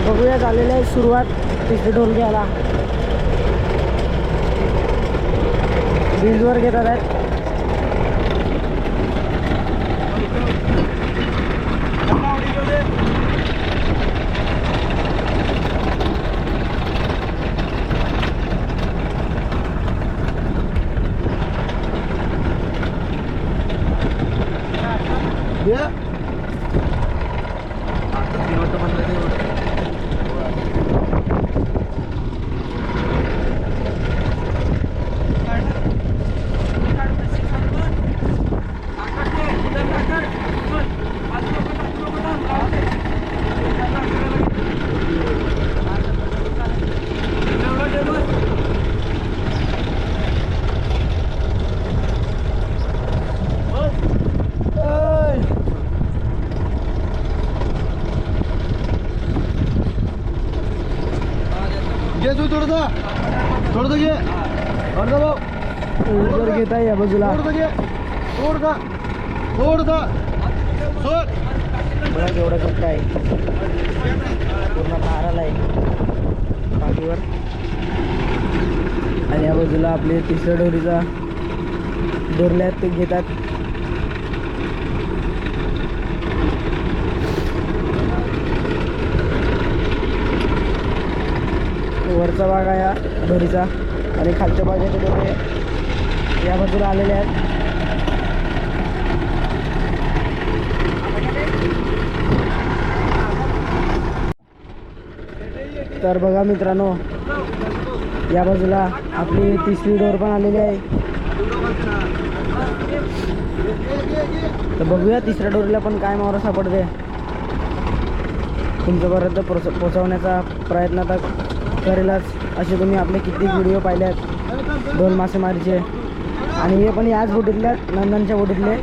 बघूया झालेली आहे सुरुवात तिसरी ढोल घ्यायला. ब्रिजवर घेतात आहेत. थोडं घे अर्धा भाऊ वर घेत आहे या बाजूला. थोडं बघा केवढा कट्टा आहे, पूर्ण ताराला आहे पाठीवर. आणि या बाजूला आपले तिसऱ्या डोरीचा दोरल्या ते घेतात. वरचा भाग आहे या दोरीचा आणि खालच्या भागाचे दोरे या बाजूला आलेले आहेत. तर बघा मित्रांनो, या बाजूला आपली तिसरी डोर पण आलेली आहे. तर बघूया तिसऱ्या डोरीला पण काय मावरा सापडते. तुमच्यापर्यंत पोहोचवण्याचा प्रयत्न तर करेलच. असे तुम्ही आपले किती व्हिडिओ पाहिले आहेत ढोल मासेमारीचे. आणि हे पण याच बोटीतले आहेत, नंदनच्या बोटीतले.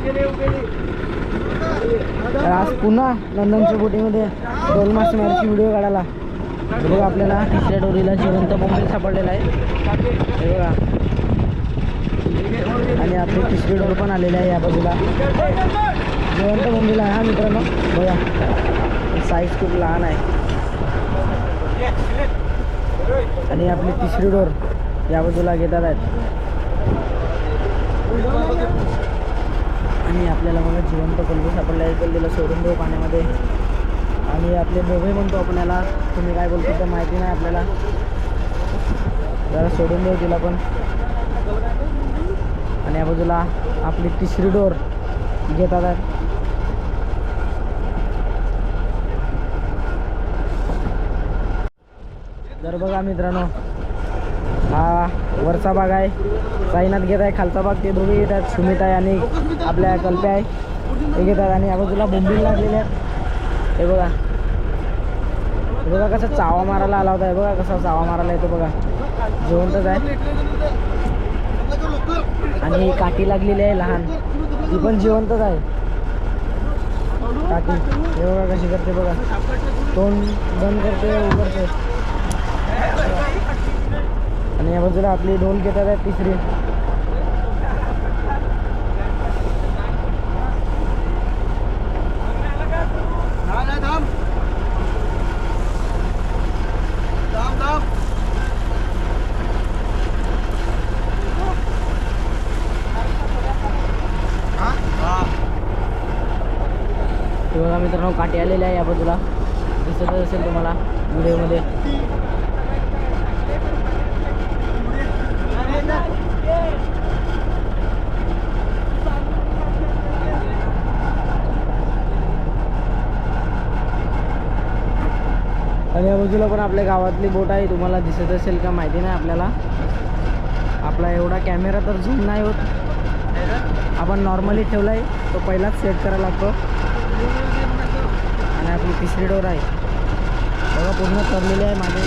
तर आज पुन्हा नंदनच्या बोटीमध्ये ढोल मासेमारीची व्हिडिओ काढायला. बघा आपल्याला तिसऱ्या डोरीला जिवंत बोंबील सापडलेला आहे हे बघा. आणि आपली तिसरी डोर पण आलेली आहे या बाजूला. जिवंत बोंबील आहे हा मित्रांनो. बघा साईज खूप लहान आहे. आणि आपली तिसरी डोर या बाजूला घेतात आहेत. आणि आपल्याला बघा जिवंत कोलबी सापडला आहे. कोलबीला सोडून देऊ पाण्यामध्ये. आणि आपले बोबे म्हणतो आपण याला, तुम्ही काय बोलतो तर माहिती नाही आपल्याला. जरा सोडून देऊ तिला पण. आणि या बाजूला आपली तिसरी डोर घेतात आहेत. तर बघा मित्रांनो, हा वरचा भाग आहे, साईनाथ घेत आहे. खालचा भाग ते दोघे घेतात, सुमित आहे आणि आपल्या कल्प्या आहे हे घेतात. आणि या बाजूला बोंबील लागलेले आहेत हे बघा. हे बघा कसं चावा मारायला आला होता. हे बघा कसा चावा मारायला येतो बघा. जिवंतच आहे. आणि ही काठी लागलेली आहे लहान, ती पण जिवंतच आहे काठी. हे बघा कशी करते बघा, तोंड बंद करते उघडते. आणि या बाजूला आपली ढोल घेतात आहे तिसरी. बघा मित्रांनो, काठी आलेली आहे या बाजूला, दिसत असेल तुम्हाला व्हिडिओमध्ये. आणि या बाजूला पण आपल्या गावातली बोट आहे, तुम्हाला दिसत असेल का माहिती नाही आपल्याला. आपला एवढा कॅमेरा तर झूम नाही होत. आपण नॉर्मली ठेवला आहे तो पहिलाच सेट करायला लागतो. आणि आपली तिसरी डोर आहे बघा पूर्ण तरलेली आहे माझे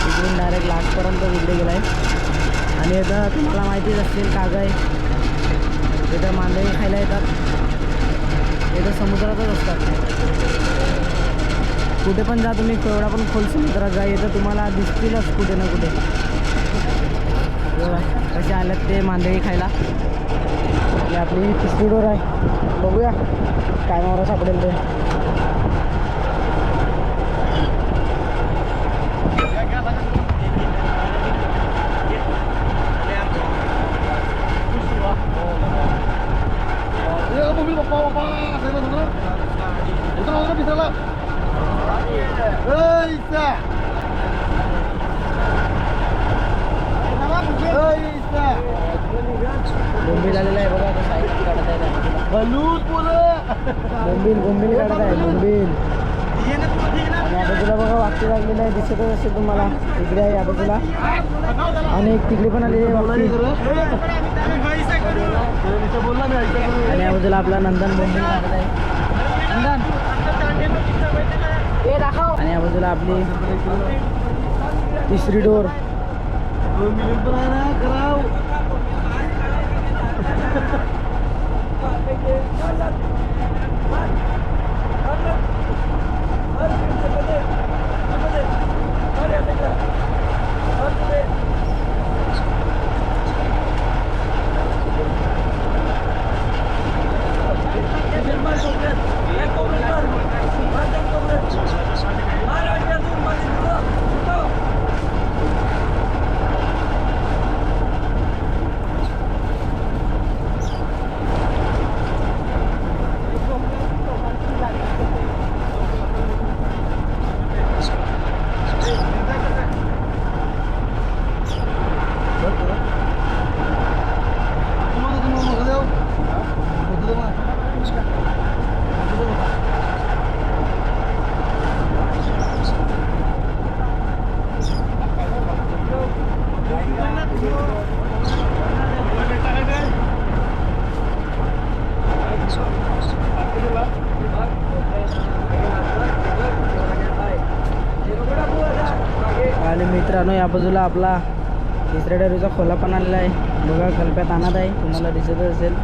इकडून डायरेक्ट लास्टपर्यंत इकडे गेला आहे. आणि आता तुम्हाला माहितीच असतील कागद आहे इथं मांदेली खायला येतात, इथं समुद्रातच असतात. कुठे पण जा तुम्ही, केवढा पण खोल समुद्रात जा, इथं तुम्हाला दिसतीलच कुठे ना कुठे. कसे आल्यात ते मांदेली खायला. आणि आपली तिसरी डोर आहे, बघूया काय मारा सापडेल ते. mobil bapak saya masuk lah. Udah bisa lah. Bisa. Bisa. बोंबील आलेला आहे बघा, आता साईड काढत आहे. Balut pula. बोंबील काढत आहे बोंबील. आणि आता तुला बघा वागती लागलेलं आहे, दिसतच असेल तुम्हाला. इकडे आहे आता तुला, आणि एक तिकडे पण आलेली आहे वागती. आणि या बाजूला आपला नंदन बोंबील काढत आहे. नंदन हे दाखव. आणि या बाजूला आपली तिसरी डोर. आणि मित्रांनो या बाजूला आपला तिसऱ्या डोरीचा खोला पण आलेला आहे बघा, कल्प्यात आणत आहे, तुम्हाला दिसत असेल.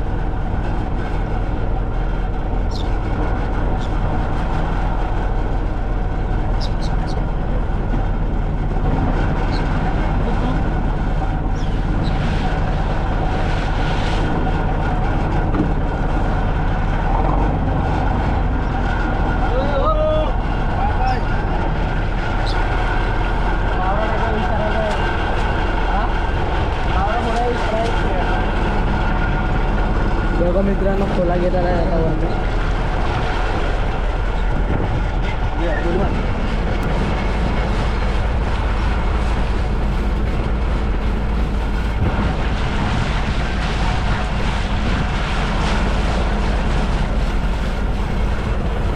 बघा मित्रांनो खोला घेतात आहे आता वरती.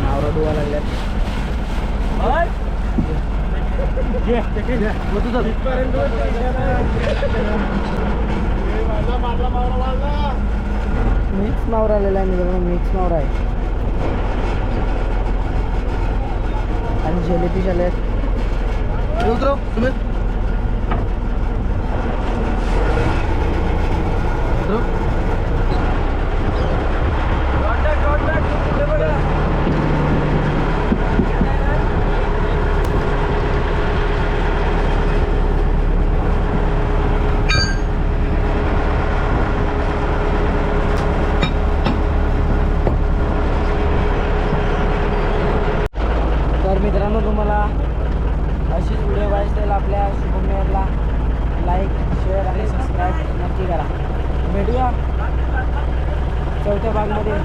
नावरा धुवा लागल्यात. मिक्स मावरा आलेला आहे मित्रांनो, मिक्स मावरा आहे. आणि जेलीफिश आले आहेत. उतरो सुमित. उतरो. मित्रांनो तुम्हाला अशीच व्हिडिओ पाहिजे असेल आपल्या शुभम मेहरला लाईक शेअर आणि सबस्क्राईब नक्की करा. भेटूया चौथ्या भागमध्ये.